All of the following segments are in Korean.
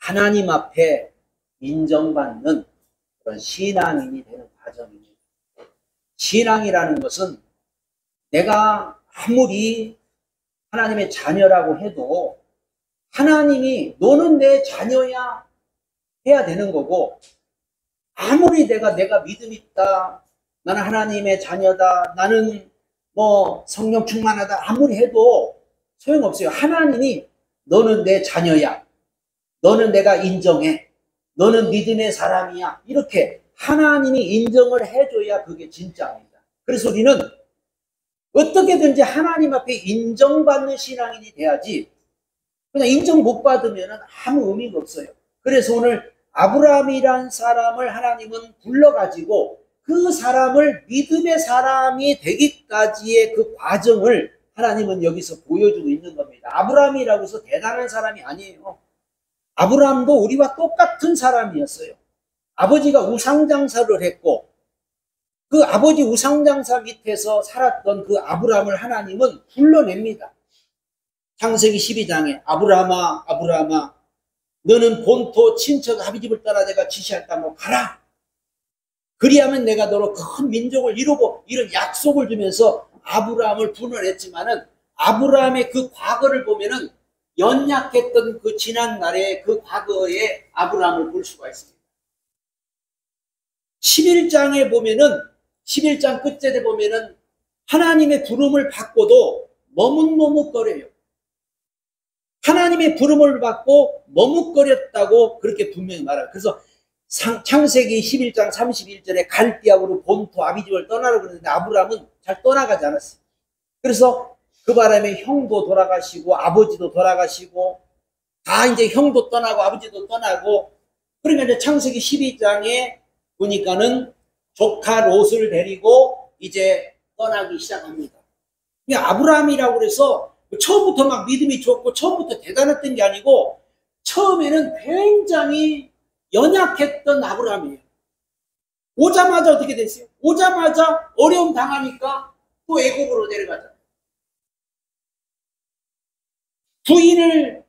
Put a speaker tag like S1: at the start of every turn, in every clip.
S1: 하나님 앞에 인정받는 그런 신앙인이 되는 과정입니다. 신앙이라는 것은 내가 아무리 하나님의 자녀라고 해도 하나님이 너는 내 자녀야 해야 되는 거고, 아무리 내가 믿음 있다, 나는 하나님의 자녀다, 나는 뭐 성령 충만하다 아무리 해도 소용없어요. 하나님이 너는 내 자녀야, 너는 내가 인정해, 너는 믿음의 사람이야, 이렇게 하나님이 인정을 해줘야 그게 진짜입니다. 그래서 우리는 어떻게든지 하나님 앞에 인정받는 신앙인이 돼야지, 그냥 인정 못 받으면 아무 의미가 없어요. 그래서 오늘 아브라함이란 사람을 하나님은 불러가지고 그 사람을 믿음의 사람이 되기까지의 그 과정을 하나님은 여기서 보여주고 있는 겁니다. 아브라함이라고 해서 대단한 사람이 아니에요. 아브라함도 우리와 똑같은 사람이었어요. 아버지가 우상장사를 했고, 그 아버지 우상장사 밑에서 살았던 그 아브라함을 하나님은 불러냅니다. 창세기 12장에 아브라함아, 아브라함아, 너는 본토 친척 아비집을 떠나 내가 지시할 땅으로 가라. 그리하면 내가 너로 큰 민족을 이루고, 이런 약속을 주면서 아브라함을 불러냈지만은 아브라함의 그 과거를 보면은 연약했던 그 지난 날의 그 과거의 아브라함을 볼 수가 있습니다. 11장에 보면은, 11장 끝절에 보면은 하나님의 부름을 받고도 머뭇머뭇거려요. 하나님의 부름을 받고 머뭇거렸다고 그렇게 분명히 말해요. 그래서 창세기 11장 31절에 갈대아우로 본토 아비집을 떠나라고 그러는데 아브라함은 잘 떠나가지 않았어요. 그래서 그 바람에 형도 돌아가시고 아버지도 돌아가시고 다 이제 형도 떠나고 아버지도 떠나고, 그러니까 이제 창세기 12장에 보니까는 조카 롯을 데리고 이제 떠나기 시작합니다. 그러니까 아브라함이라고 그래서 처음부터 막 믿음이 좋고 처음부터 대단했던 게 아니고, 처음에는 굉장히 연약했던 아브라함이에요. 오자마자 어떻게 됐어요? 오자마자 어려움 당하니까 또 애국으로 내려가잖아요. 부인을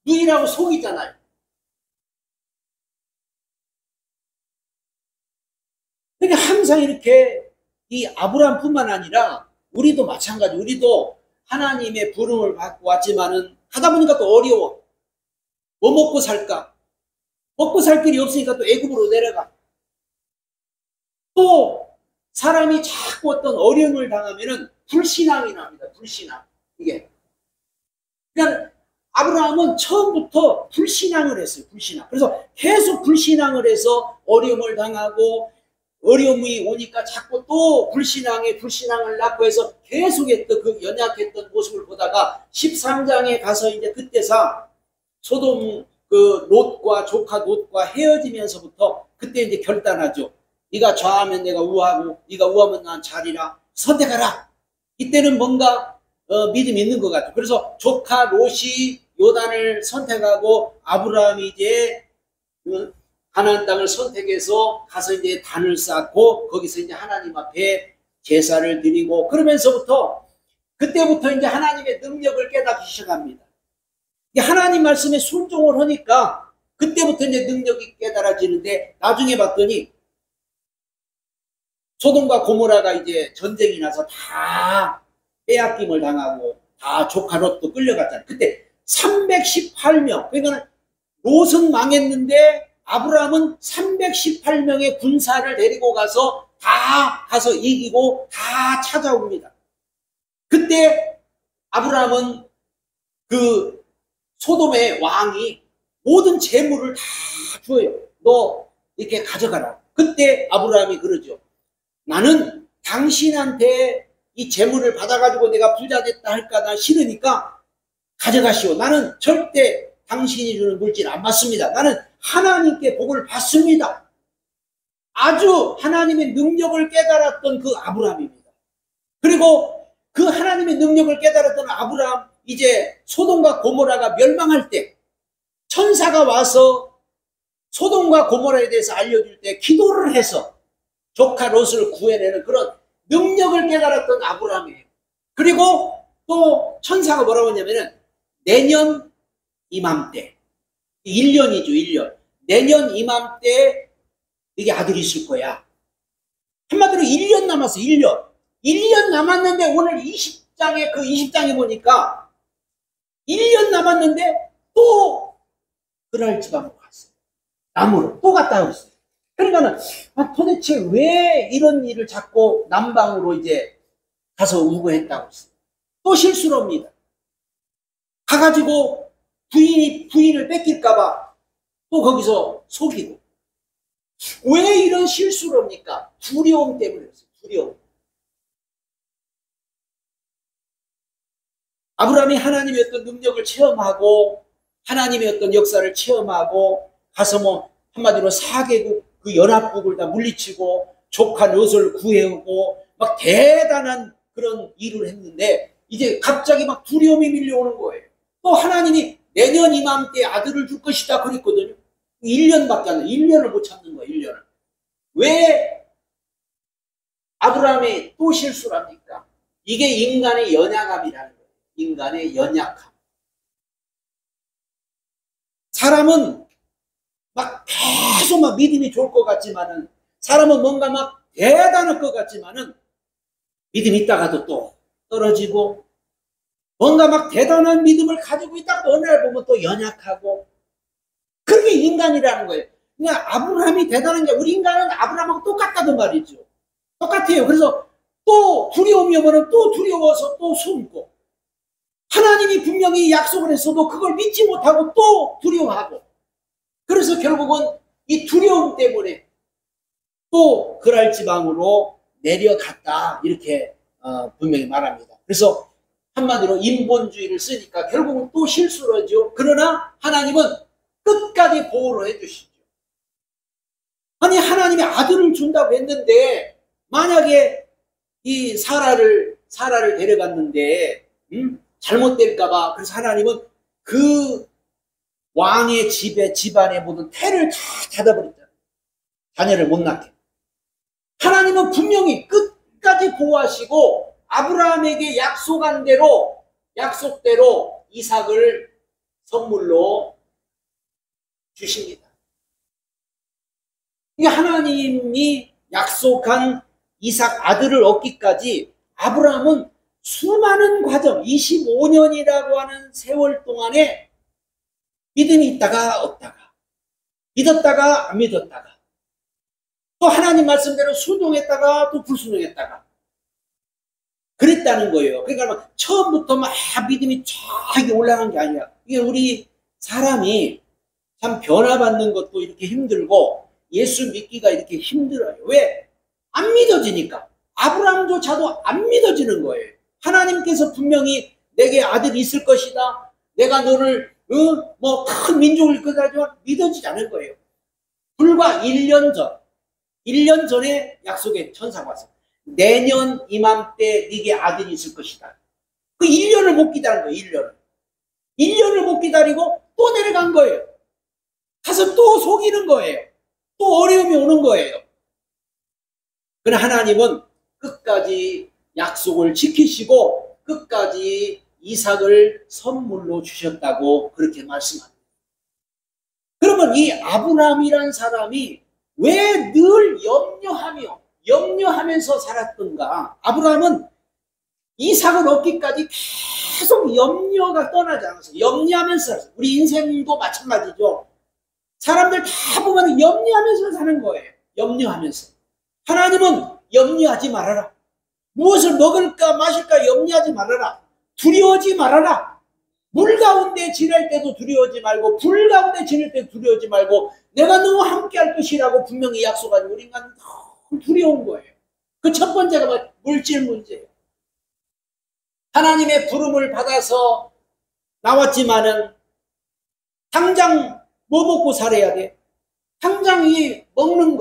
S1: 누이라고 속이잖아요. 그러니까 항상 이렇게 이 아브라함뿐만 아니라 우리도 마찬가지, 우리도 하나님의 부름을 받고 왔지만은 하다 보니까 또 어려워. 뭐 먹고 살까? 먹고 살 길이 없으니까 또 애굽으로 내려가. 또 사람이 자꾸 어떤 어려움을 당하면은 불신앙이 납니다. 불신앙. 이게. 그러니까 아브라함은 처음부터 불신앙을 했어요. 불신앙. 그래서 계속 불신앙을 해서 어려움을 당하고, 어려움이 오니까 자꾸 또 불신앙을 낳고 해서 계속했던 그 연약했던 모습을 보다가 13장에 가서 이제 그때서 소돔 그 롯과 조카 롯과 헤어지면서부터 그때 이제 결단하죠. 네가 좌하면 내가 우하고 네가 우하면 난 좌리라. 선택하라. 이때는 뭔가 믿음이 있는 것 같아요. 그래서 조카 롯이 요단을 선택하고 아브라함이 이제 가나안 땅을 선택해서 가서 이제 단을 쌓고 거기서 이제 하나님 앞에 제사를 드리고, 그러면서부터 그때부터 이제 하나님의 능력을 깨닫기 시작합니다. 하나님 말씀에 순종을 하니까 그때부터 이제 능력이 깨달아지는데, 나중에 봤더니 소돔과 고모라가 이제 전쟁이 나서 다 빼앗김을 당하고 다 조카 롯도 끌려갔잖아요. 그때 318명, 그러니까 롯은 망했는데 아브라함은 318명의 군사를 데리고 가서 다 가서 이기고 다 찾아옵니다. 그때 아브라함은 그 소돔의 왕이 모든 재물을 다 줘요. 너 이렇게 가져가라. 그때 아브라함이 그러죠. 나는 당신한테 이 재물을 받아가지고 내가 부자 됐다 할까 나 싫으니까 가져가시오. 나는 절대 당신이 주는 물질 안 받습니다. 나는 하나님께 복을 받습니다. 아주 하나님의 능력을 깨달았던 그 아브라함입니다. 그리고 그 하나님의 능력을 깨달았던 아브라함, 이제 소돔과 고모라가 멸망할 때 천사가 와서 소돔과 고모라에 대해서 알려줄 때 기도를 해서 조카 롯을 구해내는 그런 능력을 깨달았던 아브라함이에요. 그리고 또 천사가 뭐라고 했냐면은 내년 이맘때 1년이죠, 1년. 내년 이맘때 이게 아들이 있을 거야. 한마디로 1년 남았어, 1년. 1년 남았는데 오늘 20장에, 그 20장에 보니까 1년 남았는데 또 그랄 지방으로 갔어요. 남으로 또 갔다 오셨어요. 그러니까는 도대체 왜 이런 일을 자꾸 남방으로 이제 가서 우거했다고 했어요. 또 실수를 합니다. 가가지고 부인을 뺏길까봐 또 거기서 속이고. 왜 이런 실수를 합니까? 두려움 때문이었어요. 두려움. 아브라함이 하나님의 어떤 능력을 체험하고 하나님의 어떤 역사를 체험하고 가서 뭐 한마디로 4개국 그 연합국을 다 물리치고 조카 롯을 구해오고 막 대단한 그런 일을 했는데 이제 갑자기 막 두려움이 밀려오는 거예요. 또 하나님이 내년 이맘때 아들을 줄 것이다 그랬거든요. 1년밖에 안 돼. 1년을 못 참는 거예요. 1년을. 왜 아브라함이 또 실수를 합니까? 이게 인간의 연약함이라는 거예요. 인간의 연약함. 사람은 막 계속 막 믿음이 좋을 것 같지만은, 사람은 뭔가 막 대단할 것 같지만은 믿음이 있다가도 또 떨어지고, 뭔가 막 대단한 믿음을 가지고 있다가 어느 날 보면 또 연약하고, 그게 인간이라는 거예요. 그냥 아브라함이 대단한 게, 우리 인간은 아브라함하고 똑같다는 말이죠. 똑같아요. 그래서 또 두려움이 오면 또 두려워서 또 숨고, 하나님이 분명히 약속을 했어도 그걸 믿지 못하고 또 두려워하고, 그래서 결국은 이 두려움 때문에 또 그랄 지방으로 내려갔다, 이렇게 분명히 말합니다. 그래서 한마디로 인본주의를 쓰니까 결국은 또 실수를 하죠. 그러나 하나님은 끝까지 보호를 해주시죠. 아니, 하나님이 아들을 준다고 했는데 만약에 이 사라를 데려갔는데 잘못될까봐, 그래서 하나님은 그 왕의 집안의 모든 태를 다 닫아버렸잖아요. 자녀를 못 낳게. 하나님은 분명히 끝까지 보호하시고 아브라함에게 약속대로 이삭을 선물로 주십니다. 이게 하나님이 약속한 이삭 아들을 얻기까지 아브라함은 수많은 과정, 25년이라고 하는 세월 동안에 믿음이 있다가 없다가, 믿었다가 안 믿었다가, 또 하나님 말씀대로 순종했다가 또 불순종했다가 그랬다는 거예요. 그러니까 처음부터 막 믿음이 쫙 올라간 게 아니라, 이게 우리 사람이 참 변화받는 것도 이렇게 힘들고 예수 믿기가 이렇게 힘들어요. 왜? 안 믿어지니까. 아브라함조차도 안 믿어지는 거예요. 하나님께서 분명히 내게 아들이 있을 것이다, 내가 너를 뭐 큰 민족을 이끌다 하지만 믿어지지 않을 거예요. 불과 1년 전에 약속의 천사가 왔어. 내년 이맘때 네게 아들이 있을 것이다. 그 1년을 못 기다린 거예요. 1년을 못 기다리고 또 내려간 거예요. 가서 또 속이는 거예요. 또 어려움이 오는 거예요. 그러나 하나님은 끝까지 약속을 지키시고 끝까지 이삭을 선물로 주셨다고 그렇게 말씀합니다. 그러면 이 아브라함이란 사람이 왜 늘 염려하면서 살았던가? 아브라함은 이삭을 얻기까지 계속 염려가 떠나지 않았어요. 염려하면서 살았어요. 우리 인생도 마찬가지죠. 사람들 다 보면 염려하면서 사는 거예요. 염려하면서. 하나님은 염려하지 말아라. 무엇을 먹을까 마실까 염려하지 말아라. 두려워하지 말아라. 물 가운데 지낼 때도 두려워하지 말고 불 가운데 지낼 때도 두려워하지 말고 내가 너와 함께 할 것이라고 분명히 약속한, 우리 인간은 너무 두려운 거예요. 그 첫 번째가 물질 문제예요. 하나님의 부름을 받아서 나왔지만은 당장 뭐 먹고 살아야 돼? 당장 이 먹는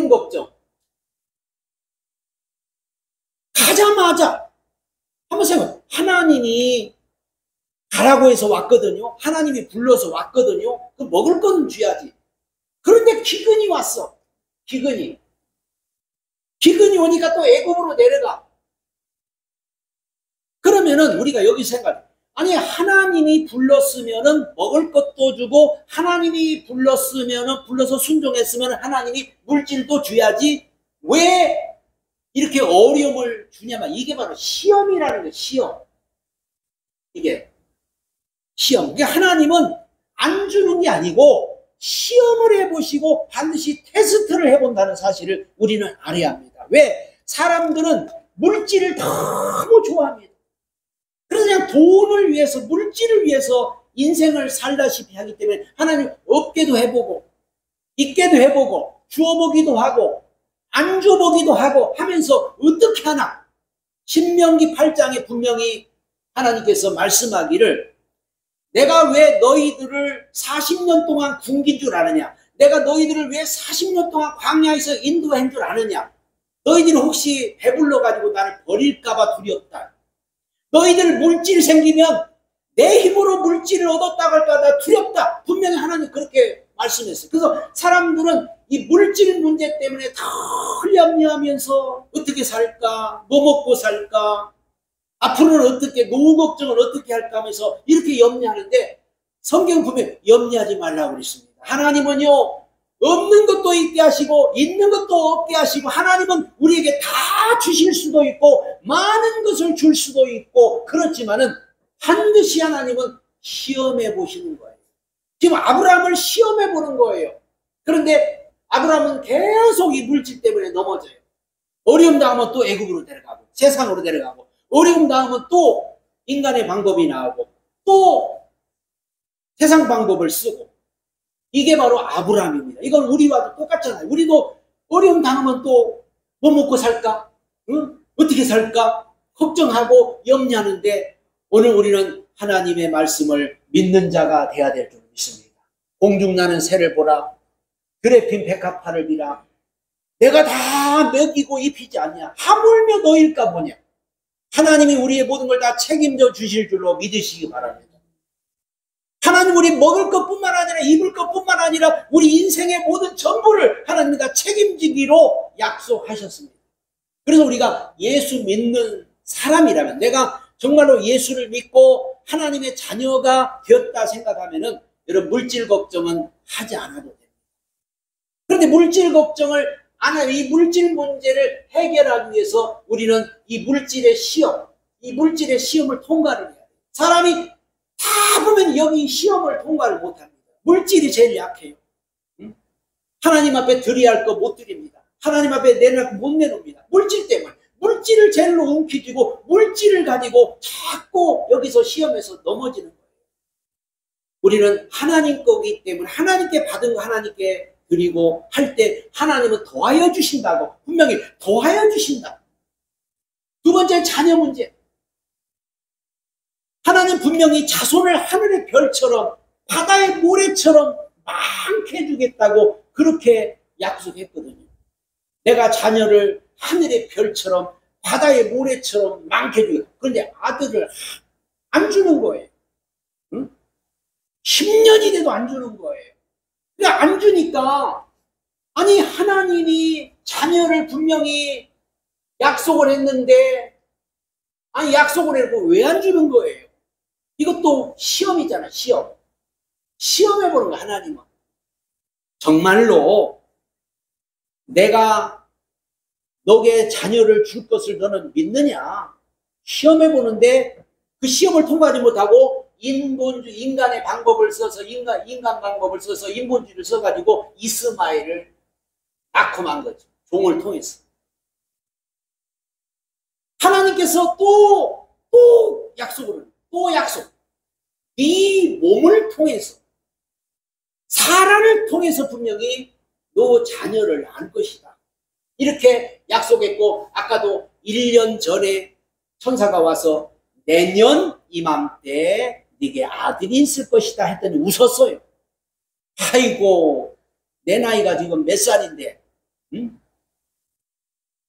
S1: 걱정. 가자마자 한번 생각해. 하나님이 가라고 해서 왔거든요. 하나님이 불러서 왔거든요. 그 먹을 거는 줘야지. 그런데 기근이 왔어. 기근이 오니까 또 애굽으로 내려가. 그러면은 우리가 여기 생각해. 아니 하나님이 불렀으면은 먹을 것도 주고 하나님이 불렀으면은 불러서 순종했으면 하나님이 물질도 줘야지 왜 이렇게 어려움을 주냐면 이게 바로 시험이라는 거예요. 시험. 이게 시험. 그러니까 하나님은 안 주는 게 아니고 시험을 해보시고 반드시 테스트를 해본다는 사실을 우리는 알아야 합니다. 왜? 사람들은 물질을 너무 좋아합니다. 그래서 그냥 돈을 위해서 물질을 위해서 인생을 살다시피 하기 때문에 하나님 없게도 해보고 있게도 해보고 주어보기도 하고 안 주어보기도 하고 하면서 어떻게 하나 신명기 8장에 분명히 하나님께서 말씀하기를 내가 왜 너희들을 40년 동안 굶긴 줄 아느냐, 내가 너희들을 왜 40년 동안 광야에서 인도한 줄 아느냐, 너희들이 혹시 배불러 가지고 나를 버릴까 봐 두렵다. 너희들 물질 생기면 내 힘으로 물질을 얻었다고 할까 봐 두렵다. 분명히 하나님 그렇게 말씀했어요. 그래서 사람들은 이 물질 문제 때문에 덜 염려하면서 어떻게 살까, 뭐 먹고 살까, 앞으로는 어떻게, 노후 걱정을 어떻게 할까 하면서 이렇게 염려하는데 성경 보면 염려하지 말라고 그랬습니다. 하나님은요, 없는 것도 있게 하시고 있는 것도 없게 하시고 하나님은 우리에게 다 주실 수도 있고 많은 것을 줄 수도 있고 그렇지만은 반드시 하나님은 시험해 보시는 거예요. 지금 아브라함을 시험해 보는 거예요. 그런데 아브라함은 계속 이 물질 때문에 넘어져요. 어려움 당하면 또 애굽으로 데려가고 세상으로 데려가고 어려움 당하면 또 인간의 방법이 나오고 또 세상 방법을 쓰고 이게 바로 아브라함입니다. 이건 우리와도 똑같잖아요. 우리도 어려움 당하면 또 뭐 먹고 살까? 응? 어떻게 살까? 걱정하고 염려하는데 오늘 우리는 하나님의 말씀을 믿는 자가 돼야 될 줄 믿습니다. 공중나는 새를 보라. 들에 핀 백합화를 비라. 내가 다 먹이고 입히지 않냐? 하물며 너일까 보냐? 하나님이 우리의 모든 걸 다 책임져 주실 줄로 믿으시기 바랍니다. 하나님 우리 먹을 것뿐만 아니라 입을 것뿐만 아니라 우리 인생의 모든 전부를 하나님이 다 책임지기로 약속하셨습니다. 그래서 우리가 예수 믿는 사람이라면 내가 정말로 예수를 믿고 하나님의 자녀가 되었다 생각하면은 여러분 물질 걱정은 하지 않아도 됩니다. 그런데 물질 걱정을 안 하면 이 물질 문제를 해결하기 위해서 우리는 이 물질의 시험을 통과를 해야 돼요. 사람이 다 보면 여기 시험을 통과를 못합니다. 물질이 제일 약해요. 응? 하나님 앞에 드려야 할 거 못 드립니다. 하나님 앞에 내놓을 거 못 내놓습니다. 물질 때문에. 물질을 제일로 움켜쥐고 물질을 가지고 자꾸 여기서 시험에서 넘어지는 거예요. 우리는 하나님 거기 때문에 하나님께 받은 거 하나님께 드리고 할 때 하나님은 더하여 주신다고 분명히 더하여 주신다. 두 번째 자녀 문제. 하나님 분명히 자손을 하늘의 별처럼 바다의 모래처럼 많게 해주겠다고 그렇게 약속했거든요. 내가 자녀를 하늘의 별처럼 바다의 모래처럼 많게 해주겠다. 그런데 아들을 안 주는 거예요. 응? 10년이 돼도 안 주는 거예요. 그러니까 안 주니까 아니 하나님이 자녀를 분명히 약속을 했는데 아니 약속을 했고 왜 안 주는 거예요? 이것도 시험이잖아. 시험해보는 거 하나님은. 정말로 내가 너에게 자녀를 줄 것을 너는 믿느냐? 시험해보는데 그 시험을 통과하지 못하고 인간의 방법을 써서 인간 방법을 써서 인본주의를 써가지고 이스마엘을 낳고만 거죠. 종을 통해서. 하나님께서 또 약속. 네 몸을 통해서 사람을 통해서 분명히 너 자녀를 낳을 것이다. 이렇게 약속했고 아까도 1년 전에 천사가 와서 내년 이맘때 네게 아들이 있을 것이다 했더니 웃었어요. 아이고 내 나이가 지금 몇 살인데 응?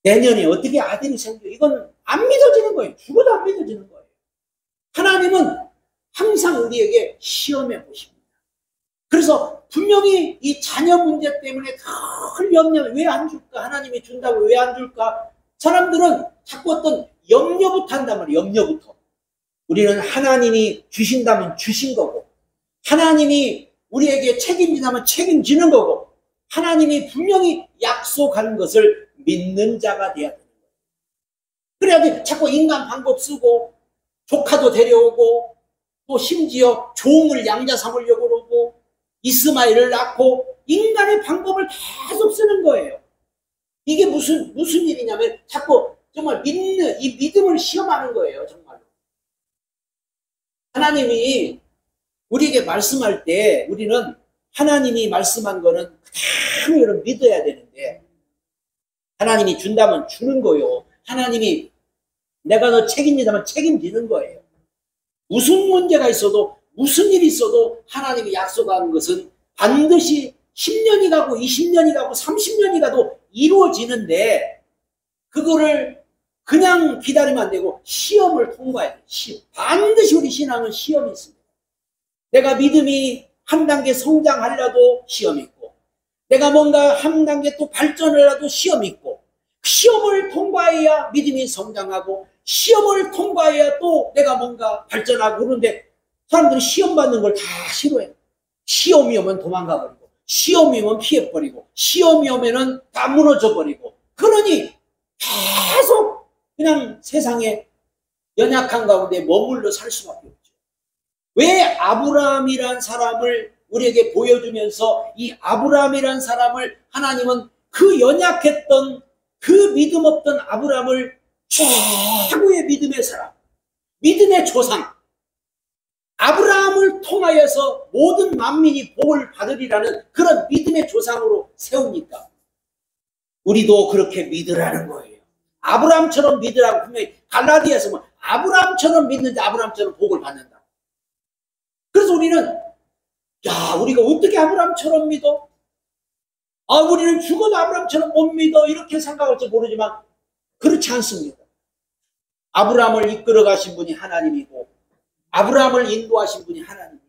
S1: 내년에 어떻게 아들이 생겨? 이건 안 믿어지는 거예요. 죽어도 안 믿어지는 거예요. 하나님은 항상 우리에게 시험해 보십니다. 그래서 분명히 이 자녀 문제 때문에 늘 염려, 왜 안 줄까? 하나님이 준다고 왜 안 줄까? 사람들은 자꾸 어떤 염려부터 한단 말이에요. 염려부터. 우리는 하나님이 주신다면 주신 거고, 하나님이 우리에게 책임진다면 책임지는 거고, 하나님이 분명히 약속한 것을 믿는 자가 돼야 되는 거예요. 그래야지 자꾸 인간 방법 쓰고, 조카도 데려오고, 또 심지어 종을 양자 삼으려고 그러고, 이스마엘을 낳고, 인간의 방법을 계속 쓰는 거예요. 이게 무슨 일이냐면, 자꾸 정말 이 믿음을 시험하는 거예요, 정말로. 하나님이 우리에게 말씀할 때, 우리는 하나님이 말씀한 거는 그대로 믿어야 되는데, 하나님이 준다면 주는 거요. 하나님이 내가 너 책임지다면 책임지는 거예요. 무슨 문제가 있어도, 무슨 일이 있어도 하나님이 약속한 것은 반드시 10년이 가고 20년이 가고 30년이 가도 이루어지는데, 그거를 그냥 기다리면 안 되고 시험을 통과해야 돼요. 반드시 우리 신앙은 시험이 있습니다. 내가 믿음이 한 단계 성장하려도 시험이 있고, 내가 뭔가 한 단계 또 발전을 하도 시험이 있고, 시험을 통과해야 믿음이 성장하고, 시험을 통과해야 또 내가 뭔가 발전하고. 그런데 사람들이 시험 받는 걸 다 싫어해요. 시험이 오면 도망가 버리고, 시험이 오면 피해 버리고, 시험이 오면은 다 무너져 버리고. 그러니 계속 그냥 세상에 연약한 가운데 머물러 살 수밖에 없죠. 왜 아브라함이란 사람을 우리에게 보여주면서, 이 아브라함이란 사람을 하나님은 그 연약했던, 그 믿음 없던 아브라함을 최고의 믿음의 사람, 믿음의 조상, 아브라함을 통하여서 모든 만민이 복을 받으리라는 그런 믿음의 조상으로 세웁니까? 우리도 그렇게 믿으라는 거예요. 아브라함처럼 믿으라고. 분명히 갈라디아에서 뭐 아브라함처럼 믿는데 아브라함처럼 복을 받는다. 그래서 우리는, 야, 우리가 어떻게 아브라함처럼 믿어? 아, 우리는 죽어도 아브라함처럼 못 믿어. 이렇게 생각할지 모르지만 그렇지 않습니다. 아브라함을 이끌어 가신 분이 하나님이고, 아브라함을 인도하신 분이 하나님이고,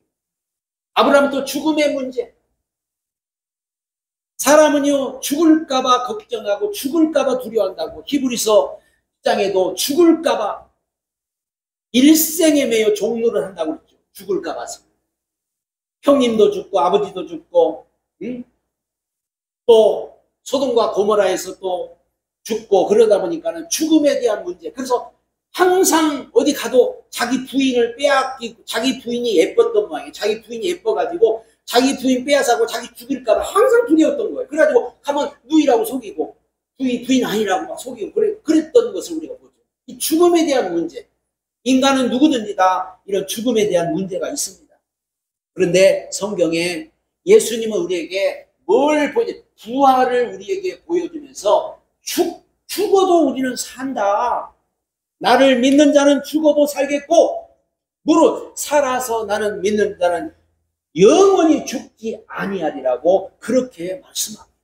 S1: 아브라함은 또 죽음의 문제. 사람은요, 죽을까봐 걱정하고 죽을까봐 두려워한다고. 히브리서 10장에도 죽을까봐 일생에 매여 종로를 한다고 그랬죠. 죽을까봐서. 형님도 죽고 아버지도 죽고, 응? 또 소돔과 고모라에서 또 죽고, 그러다 보니까는 죽음에 대한 문제. 그래서 항상 어디 가도 자기 부인을 빼앗기고, 자기 부인이 예뻤던 모양이에요. 자기 부인이 예뻐가지고 자기 부인 빼앗아고 자기 죽일까봐 항상 두려웠던 거예요. 그래가지고 가면 누이라고 속이고, 부인 아니라고 막 속이고, 그랬던 것을 우리가 보죠. 이 죽음에 대한 문제. 인간은 누구든지 다 이런 죽음에 대한 문제가 있습니다. 그런데 성경에 예수님은 우리에게 뭘 보여줘? 부활을 우리에게 보여주면서 죽어도 우리는 산다. 나를 믿는 자는 죽어도 살겠고, 무릇 살아서 나는 믿는 자는 영원히 죽지 아니하리라고 그렇게 말씀합니다.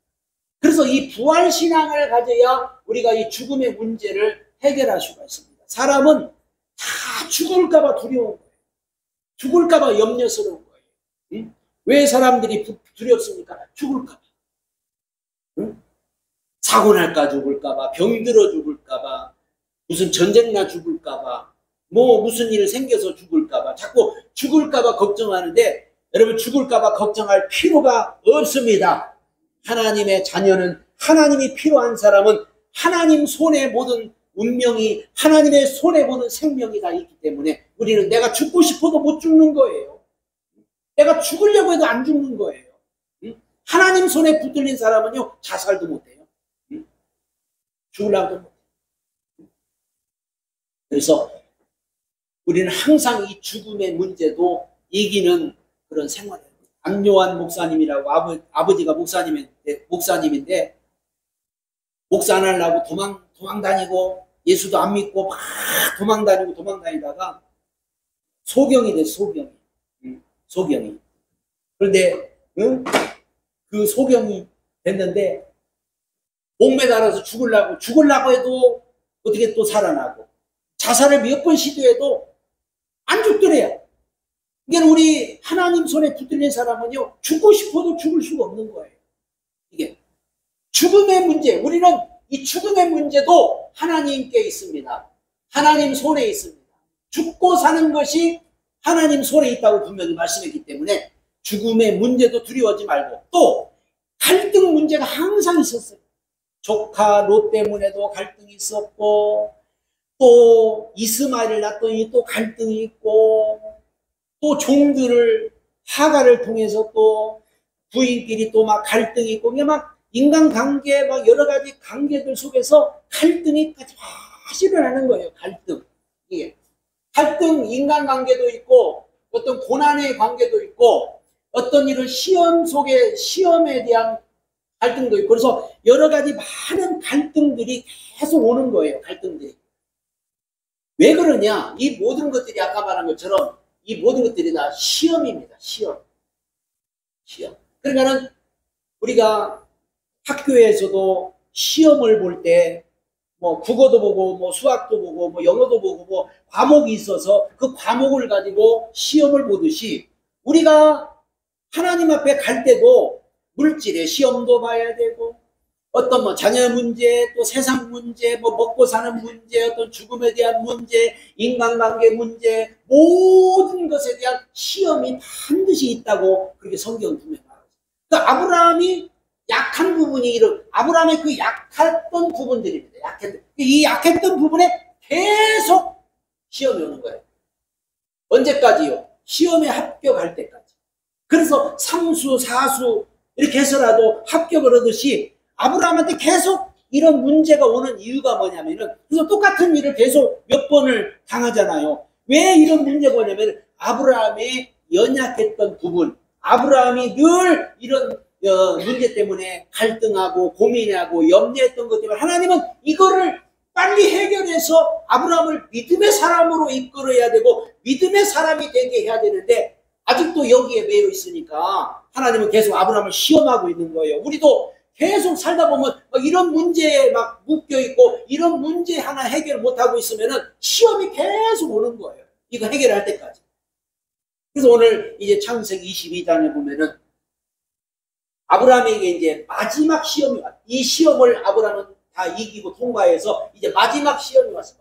S1: 그래서 이 부활신앙을 가져야 우리가 이 죽음의 문제를 해결할 수가 있습니다. 사람은 다 죽을까봐 두려운 거예요. 죽을까봐 염려스러운 거예요. 응? 왜 사람들이 두렵습니까? 죽을까봐. 응? 사고 날까 죽을까봐, 병들어 죽을까봐, 무슨 전쟁 나 죽을까봐, 뭐 무슨 일 생겨서 죽을까봐, 자꾸 죽을까봐 걱정하는데, 여러분, 죽을까봐 걱정할 필요가 없습니다. 하나님의 자녀는, 하나님이 필요한 사람은 하나님 손에 모든 운명이, 하나님의 손에 모든 생명이 다 있기 때문에 우리는 내가 죽고 싶어도 못 죽는 거예요. 내가 죽으려고 해도 안 죽는 거예요. 하나님 손에 붙들린 사람은요, 자살도 못해요. 죽으려고 해도 못해요. 그래서 우리는 항상 이 죽음의 문제도 이기는 그런 생활이에요. 안요한 목사님이라고, 아버지가 목사님인데 목사 안 하려고 도망 다니고, 예수도 안 믿고 막 도망 다니다가 소경이 됐어. 소경이. 그런데 그 소경이 됐는데 목매달아서 죽으려고 해도 어떻게 또 살아나고, 자살을 몇 번 시도해도 안 죽더래요. 이게 우리 하나님 손에 붙들린 사람은요, 죽고 싶어도 죽을 수가 없는 거예요. 이게 죽음의 문제. 우리는 이 죽음의 문제도 하나님께 있습니다. 하나님 손에 있습니다. 죽고 사는 것이 하나님 손에 있다고 분명히 말씀했기 때문에 죽음의 문제도 두려워하지 말고, 또 갈등 문제가 항상 있었어요. 조카 롯 때문에도 갈등이 있었고, 또 이스마엘을 낳았더니 또 갈등이 있고, 또 종들을 하가를 통해서 또 부인끼리 또 막 갈등이 있고, 막 인간관계 막 여러 가지 관계들 속에서 갈등이까지 막 일어나는 거예요. 갈등. 이게 갈등, 인간관계도 있고, 어떤 고난의 관계도 있고, 어떤 이런 시험 속에 시험에 대한 갈등도 있고, 그래서 여러 가지 많은 갈등들이 계속 오는 거예요. 갈등들이. 왜 그러냐? 이 모든 것들이 아까 말한 것처럼 이 모든 것들이 다 시험입니다. 시험. 그러니까는 우리가 학교에서도 시험을 볼 때 뭐 국어도 보고 뭐 수학도 보고 뭐 영어도 보고 뭐 과목이 있어서 그 과목을 가지고 시험을 보듯이 우리가 하나님 앞에 갈 때도 물질의 시험도 봐야 되고, 어떤 뭐 자녀 문제, 또 세상 문제, 뭐 먹고 사는 문제, 어떤 죽음에 대한 문제, 인간관계 문제, 모든 것에 대한 시험이 반드시 있다고 그렇게 성경은 분명히 말하죠. 그러니까 아브라함이 약한 부분이 아브라함의 그 약했던 부분들입니다. 이 약했던 부분에 계속 시험이 오는 거예요. 언제까지요? 시험에 합격할 때까지. 그래서 상수, 사수 이렇게 해서라도 합격을 하듯이 아브라함한테 계속 이런 문제가 오는 이유가 뭐냐면은, 그래서 똑같은 일을 계속 몇 번을 당하잖아요. 왜 이런 문제가 오냐면 아브라함의 연약했던 부분, 아브라함이 늘 이런 문제 때문에 갈등하고 고민하고 염려했던 것 때문에 하나님은 이거를 빨리 해결해서 아브라함을 믿음의 사람으로 이끌어야 되고 믿음의 사람이 되게 해야 되는데, 아직도 여기에 매여 있으니까 하나님은 계속 아브라함을 시험하고 있는 거예요. 우리도 계속 살다 보면 이런 문제에 막 묶여 있고 이런 문제 하나 해결 못하고 있으면은 시험이 계속 오는 거예요. 이거 해결할 때까지. 그래서 오늘 이제 창세기 22장에 보면은 아브라함에게 이제 마지막 시험이 왔어요. 이 시험을 아브라함은 다 이기고 통과해서 이제 마지막 시험이 왔어요.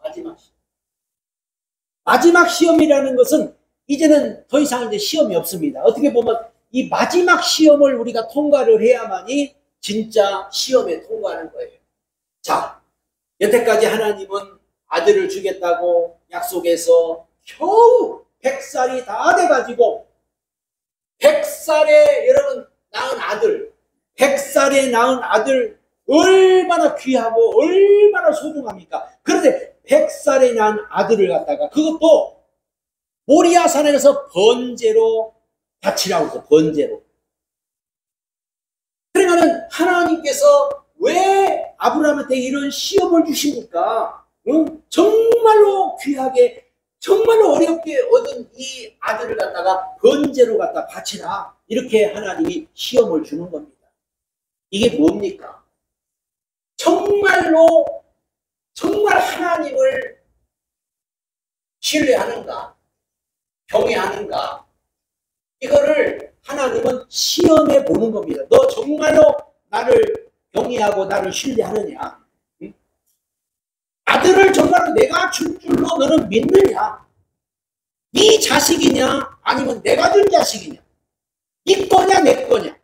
S1: 마지막 시험이라는 것은 이제는 더 이상 이제 시험이 없습니다. 어떻게 보면 이 마지막 시험을 우리가 통과를 해야만이 진짜 시험에 통과하는 거예요. 자, 여태까지 하나님은 아들을 주겠다고 약속해서 겨우 100살이 다 돼가지고 100살에 여러분 낳은 아들, 100살에 낳은 아들 얼마나 귀하고 얼마나 소중합니까? 그런데 100살에 낳은 아들을 갖다가 그것도 모리아산에서 번제로 바치라고 해서 번제로. 그러니까는 하나님께서 왜 아브라함한테 이런 시험을 주십니까? 정말로 귀하게 정말로 어렵게 얻은 이 아들을 갖다가 번제로 갖다 바치라, 이렇게 하나님이 시험을 주는 겁니다. 이게 뭡니까? 정말로 정말 하나님을 신뢰하는가, 경외하는가, 이거를 하나님은 시험해 보는 겁니다. 너 정말로 나를 경외하고 나를 신뢰하느냐? 응? 아들을 정말로 내가 줄 줄로 너는 믿느냐? 네 자식이냐 아니면 내가 준 자식이냐? 네 거냐 내 거냐?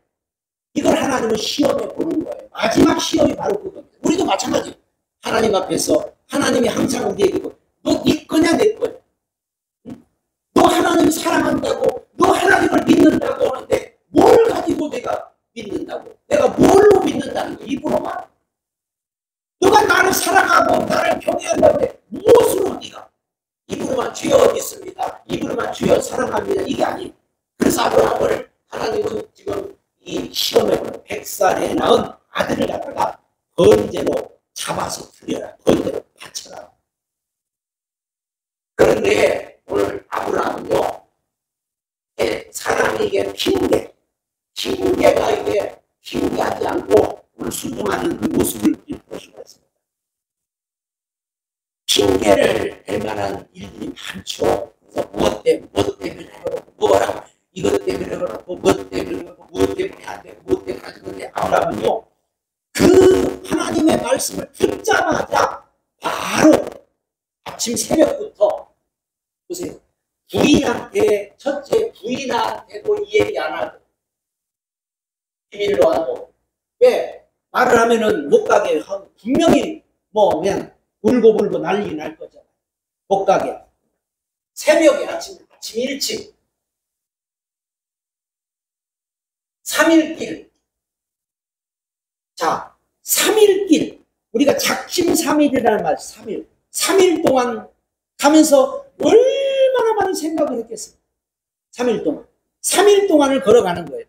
S1: 이걸 하나님은 시험해 보는 거예요. 마지막 시험이 바로 그겁니다. 우리도 마찬가지. 하나님 앞에서 하나님이 항상 우리에게 너 네 거냐 내 거냐? 너 하나님 사랑한다고, 너 하나님을 믿는다고 하는데 뭘 가지고 내가 믿는다고? 내가 뭘로 믿는다는 거야? 입으로만? 너가 나를 사랑하고 나를 경외한다는데 무엇으로 네가? 입으로만 주여 믿습니다, 입으로만 주여 사랑합니다, 이게 아니. 그래서 아브라함을 하나님은 지금 이 시험에 보는 100살에 낳은 아들을 갖다가 번제로 잡아서 드려라, 번제로 바쳐라. 그런데 오늘 아브라함은요, 사람에게 핑계가 이게 핑계하지 않고 오늘 순종하는 그 모습을 볼 수가 있습니다. 핑계를 댈 만한 일들이 많죠. 그래서 무엇 때문에 뭐라고, 이것 때문에 그렇고, 무엇 때문에 그렇고, 무엇 때문에 안 되고, 무엇 때문에 안 되는데, 아브라함은요, 그 하나님의 말씀을 듣자마자 바로 아침 새벽부터 부인한테, 첫째 부인한테도 이 얘기 안 하고 비밀로 하고. 왜? 말을 하면은 못 가게 하고 분명히 뭐 그냥 울고 난리 날 거잖아요. 못 가게. 새벽에 아침 일찍 3일길. 자, 3일길. 우리가 작심삼일이라는 말, 3일. 3일 동안 가면서 얼마나 많은 생각을 했겠어요. 3일 동안. 3일 동안을 걸어가는 거예요.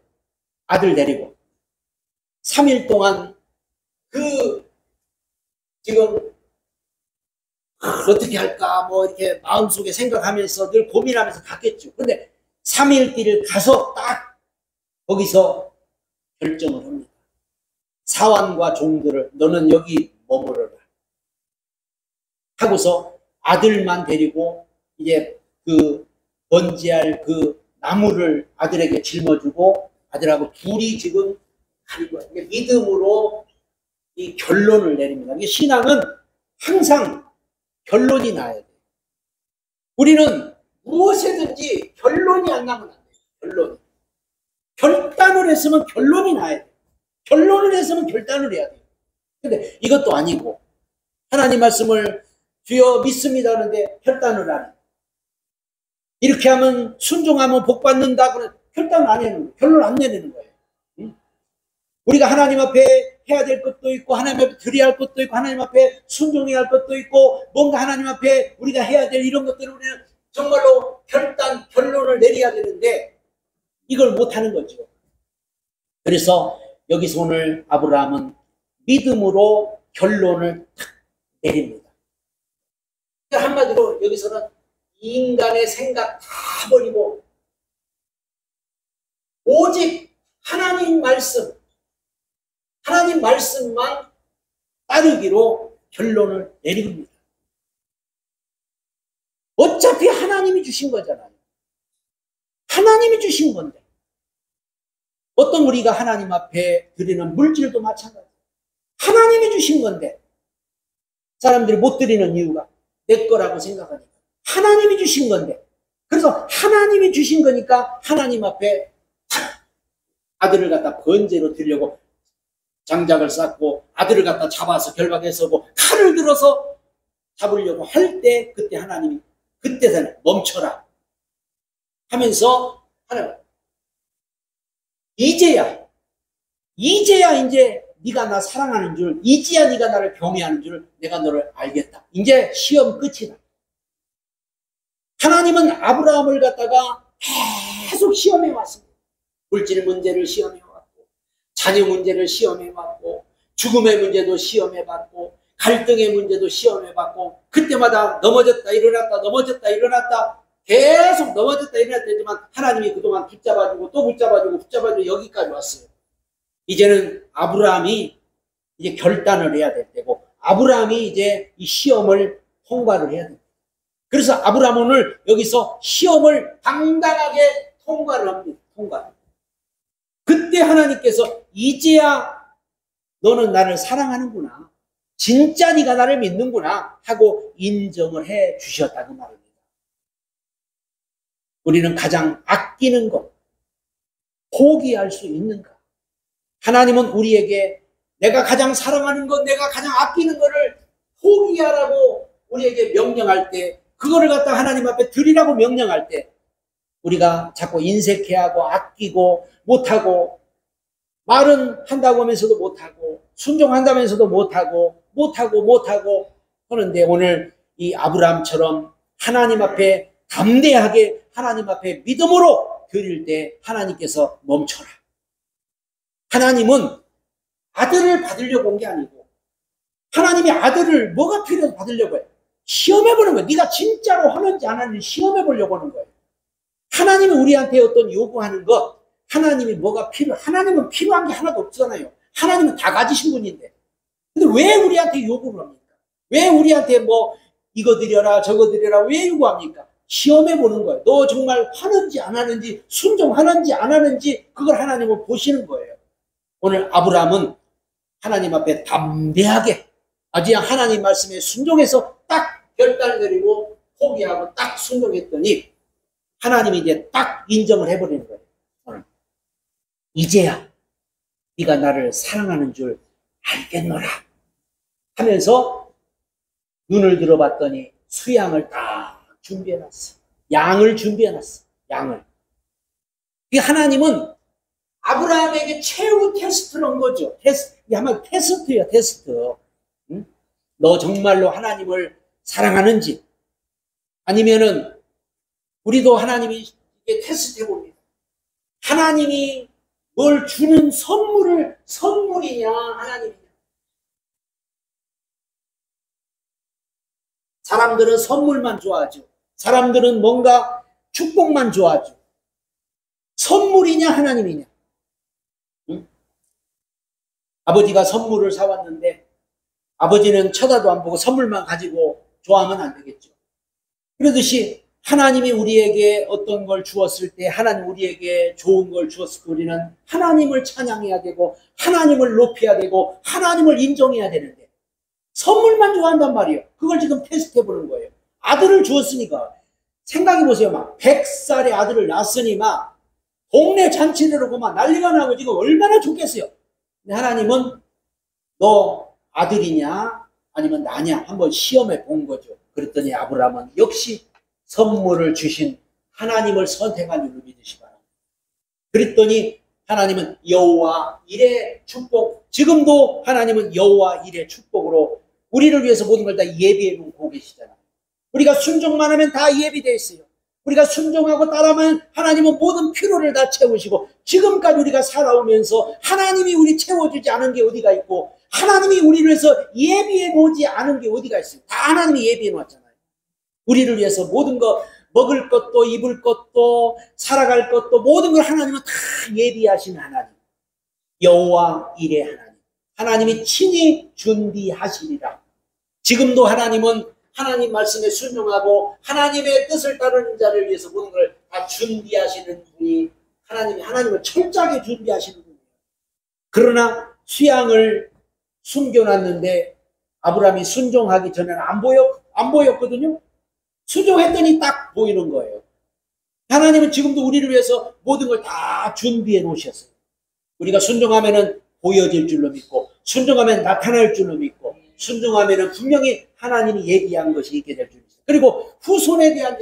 S1: 아들 데리고. 3일 동안 지금 어떻게 할까 뭐 이렇게 마음속에 생각하면서 늘 고민하면서 갔겠죠. 근데 3일 길을 가서 딱 거기서 결정을 합니다. 사환과 종들을 너는 여기 머무르라 하고서 아들만 데리고 이제 번제할 나무를 아들에게 짊어주고 아들하고 둘이 지금 가는 거예요. 믿음으로 이 결론을 내립니다. 신앙은 항상 결론이 나야 돼요. 우리는 무엇이든지 결론이 안 나면 안 돼요. 결론이. 결단을 했으면 결론이 나야 돼요. 결론을 했으면 결단을 해야 돼요. 근데 이것도 아니고 하나님 말씀을 주여 믿습니다 하는데 결단을 안 해요. 이렇게 하면 순종하면 복 받는다 그러면 결단을 안 내는 거예요. 결론 안 내는 거예요. 우리가 하나님 앞에 해야 될 것도 있고 하나님 앞에 드려야 할 것도 있고 하나님 앞에 순종해야 할 것도 있고 뭔가 하나님 앞에 우리가 해야 될 이런 것들을 우리는 정말로 결론을 내려야 되는데 이걸 못하는 거죠. 그래서 여기서 오늘 아브라함은 믿음으로 결론을 탁 내립니다. 한마디로 여기서는 인간의 생각 다 버리고 오직 하나님 말씀만 따르기로 결론을 내립니다. 어차피 하나님이 주신 거잖아요. 하나님이 주신 건데. 어떤 우리가 하나님 앞에 드리는 물질도 마찬가지예요. 하나님이 주신 건데 사람들이 못 드리는 이유가 내 거라고 생각하니까. 하나님이 주신 건데. 그래서 하나님이 주신 거니까 하나님 앞에 아들을 갖다 번제로 드리려고 장작을 쌓고 아들을 갖다 잡아서 결박해서 칼을 들어서 잡으려고 할 때 그때 하나님이 그때서는 멈춰라 하면서 하나님 이제야 이제 네가 나 사랑하는 줄 이제야 네가 나를 경외하는 줄 내가 너를 알겠다. 이제 시험 끝이다. 하나님은 아브라함을 갖다가 계속 시험해 왔습니다. 물질 문제를 시험해 왔고 자녀 문제를 시험해 왔고 죽음의 문제도 시험해 봤고 갈등의 문제도 시험해 봤고 그때마다 넘어졌다 일어났다 넘어졌다 일어났다 계속 넘어졌다 일어났지만 하나님이 그동안 붙잡아주고 또 붙잡아주고 여기까지 왔어요. 이제는 아브라함이 이제 결단을 해야 될 때고 아브라함이 이제 이 시험을 통과를 해야 됩니다. 그래서 아브라함은 오늘 여기서 시험을 당당하게 통과를 합니다. 그때 하나님께서 이제야 너는 나를 사랑하는구나. 진짜 네가 나를 믿는구나 하고 인정을 해 주셨다고 말합니다. 우리는 가장 아끼는 것, 포기할 수 있는가? 하나님은 우리에게 내가 가장 사랑하는 것, 내가 가장 아끼는 것을 포기하라고 우리에게 명령할 때 그거를 갖다 하나님 앞에 드리라고 명령할 때 우리가 자꾸 인색해하고 아끼고 못하고 말은 한다고 하면서도 못하고 순종한다면서도 못하고 하는데 오늘 이 아브라함처럼 하나님 앞에 담대하게 하나님 앞에 믿음으로 드릴 때 하나님께서 멈춰라. 하나님은 아들을 받으려고 온 게 아니고 하나님이 아들을 뭐가 필요해서 받으려고 해요? 시험해보는 거예요. 네가 진짜로 하는지 안 하는지 시험해보려고 하는 거예요. 하나님이 우리한테 어떤 요구하는 것 하나님이 뭐가 하나님은 필요한 게 하나도 없잖아요. 하나님은 다 가지신 분인데 근데 왜 우리한테 요구를 합니까? 왜 우리한테 뭐 이거 드려라 저거 드려라 왜 요구합니까? 시험해보는 거예요. 너 정말 하는지 안 하는지 순종하는지 안 하는지 그걸 하나님은 보시는 거예요. 오늘 아브라함은 하나님 앞에 담대하게 아주 하나님 말씀에 순종해서 딱 결단을 내리고 포기하고 딱 순종했더니 하나님이 이제 딱 인정을 해버리는 거예요. 오늘. 이제야 네가 나를 사랑하는 줄 알겠노라 하면서 눈을 들어봤더니 수양을 딱 준비해놨어. 양을 준비해놨어. 양을. 이 하나님은 아브라함에게 최후 테스트를 한 거죠. 한번 테스트예요. 테스트. 응? 너 정말로 하나님을 사랑하는지, 아니면은 우리도 하나님이 테스트 해봅니다. 하나님이 뭘 주는 선물이냐 하나님이냐. 사람들은 선물만 좋아하죠. 사람들은 뭔가 축복만 좋아하죠. 선물이냐 하나님이냐. 응? 아버지가 선물을 사왔는데 아버지는 쳐다도 안 보고 선물만 가지고 좋아하면 안 되겠죠. 그러듯이 하나님이 우리에게 어떤 걸 주었을 때, 하나님 우리에게 좋은 걸 주었을 때 우리는 하나님을 찬양해야 되고 하나님을 높여야 되고 하나님을 인정해야 되는데 선물만 좋아한단 말이에요. 그걸 지금 테스트해 보는 거예요. 아들을 주었으니까 생각해 보세요. 막 100살의 아들을 낳았으니 막 동네 잔치를 하고 막 난리가 나고 지금 얼마나 좋겠어요. 근데 하나님은 너 아들이냐 아니면 나냐 한번 시험해 본 거죠. 그랬더니 아브라함은 역시 선물을 주신 하나님을 선택한 줄로 믿으시 바랍니다. 그랬더니 하나님은 여호와 일의 축복, 지금도 하나님은 여호와 일의 축복으로 우리를 위해서 모든 걸 다 예비해 놓고 계시잖아요. 우리가 순종만 하면 다 예비되어 있어요. 우리가 순종하고 따라하면 하나님은 모든 필요를 다 채우시고, 지금까지 우리가 살아오면서 하나님이 우리 채워주지 않은 게 어디가 있고 하나님이 우리를 위해서 예비해 놓지 않은 게 어디가 있어요. 다 하나님이 예비해 놓았잖아요. 우리를 위해서 모든 거, 먹을 것도 입을 것도 살아갈 것도 모든 걸 하나님은 다 예비하신 하나님, 여호와 일의 하나님, 하나님이 친히 준비하시리라. 지금도 하나님은 하나님 말씀에 순종하고 하나님의 뜻을 따르는 자를 위해서 모든 걸 다 준비하시는 분이 하나님을 철저하게 준비하시는 분이에요. 그러나 수양을 숨겨놨는데 아브라함이 순종하기 전에는 안 보였거든요. 순종했더니 딱 보이는 거예요. 하나님은 지금도 우리를 위해서 모든 걸 다 준비해 놓으셨어요. 우리가 순종하면은 보여질 줄로 믿고, 순종하면 나타날 줄로 믿고, 순종하면은 분명히 하나님이 얘기한 것이 있게 될 줄 믿어요. 그리고 후손에 대한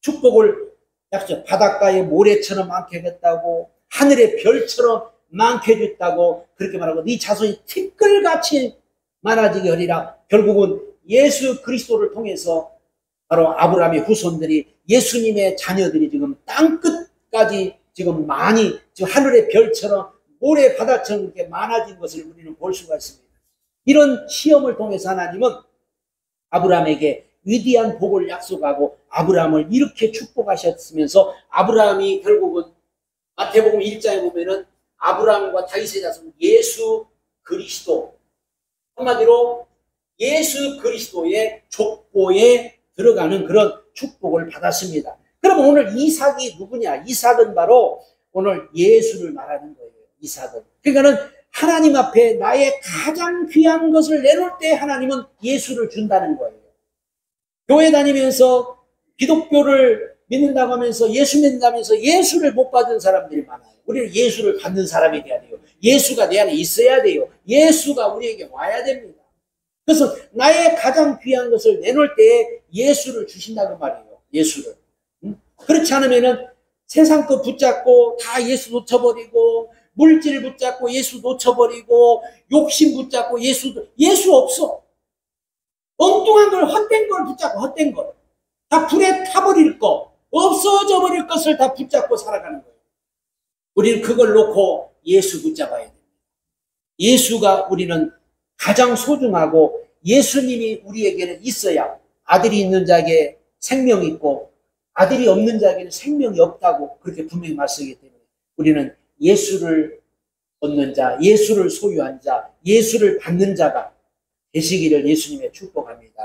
S1: 축복을 약속, 바닷가의 모래처럼 많게 해줬다고, 하늘의 별처럼 많게 해줬다고 그렇게 말하고, 네 자손이 티끌같이 많아지게 하리라. 결국은 예수 그리스도를 통해서 바로 아브라함의 후손들이, 예수님의 자녀들이 지금 땅끝까지 지금 많이, 지금 하늘의 별처럼 모래 바다처럼 이렇게 많아진 것을 우리는 볼 수가 있습니다. 이런 시험을 통해서 하나님은 아브라함에게 위대한 복을 약속하고 아브라함을 이렇게 축복하셨으면서, 아브라함이 결국은 마태복음 1장에 보면은 아브라함과 다윗의 자손 예수 그리스도, 한마디로 예수 그리스도의 족보에 들어가는 그런 축복을 받았습니다. 그럼 오늘 이삭이 누구냐? 이삭은 바로 오늘 예수를 말하는 거예요. 이삭은. 그러니까는 하나님 앞에 나의 가장 귀한 것을 내놓을 때 하나님은 예수를 준다는 거예요. 교회 다니면서 기독교를 믿는다고 하면서, 예수 믿는다면서 예수를 못 받은 사람들이 많아요. 우리는 예수를 받는 사람이 돼야 돼요. 예수가 내 안에 있어야 돼요. 예수가 우리에게 와야 됩니다. 그래서 나의 가장 귀한 것을 내놓을 때 예수를 주신다는 말이에요. 예수를. 그렇지 않으면은 세상 거 붙잡고 다 예수 놓쳐버리고, 물질 붙잡고 예수 놓쳐버리고, 욕심 붙잡고 예수 없어. 엉뚱한 걸, 헛된 걸 붙잡고, 헛된 걸 다 불에 타버릴 거, 없어져 버릴 것을 다 붙잡고 살아가는 거예요. 우리는 그걸 놓고 예수 붙잡아야 됩니다. 예수가 우리는 가장 소중하고, 예수님이 우리에게는 있어야 아들이 있는 자에게 생명이 있고 아들이 없는 자에게는 생명이 없다고 그렇게 분명히 말씀하기 때문에 우리는 예수를 얻는 자, 예수를 소유한 자, 예수를 받는 자가 되시기를 예수님의 축복합니다.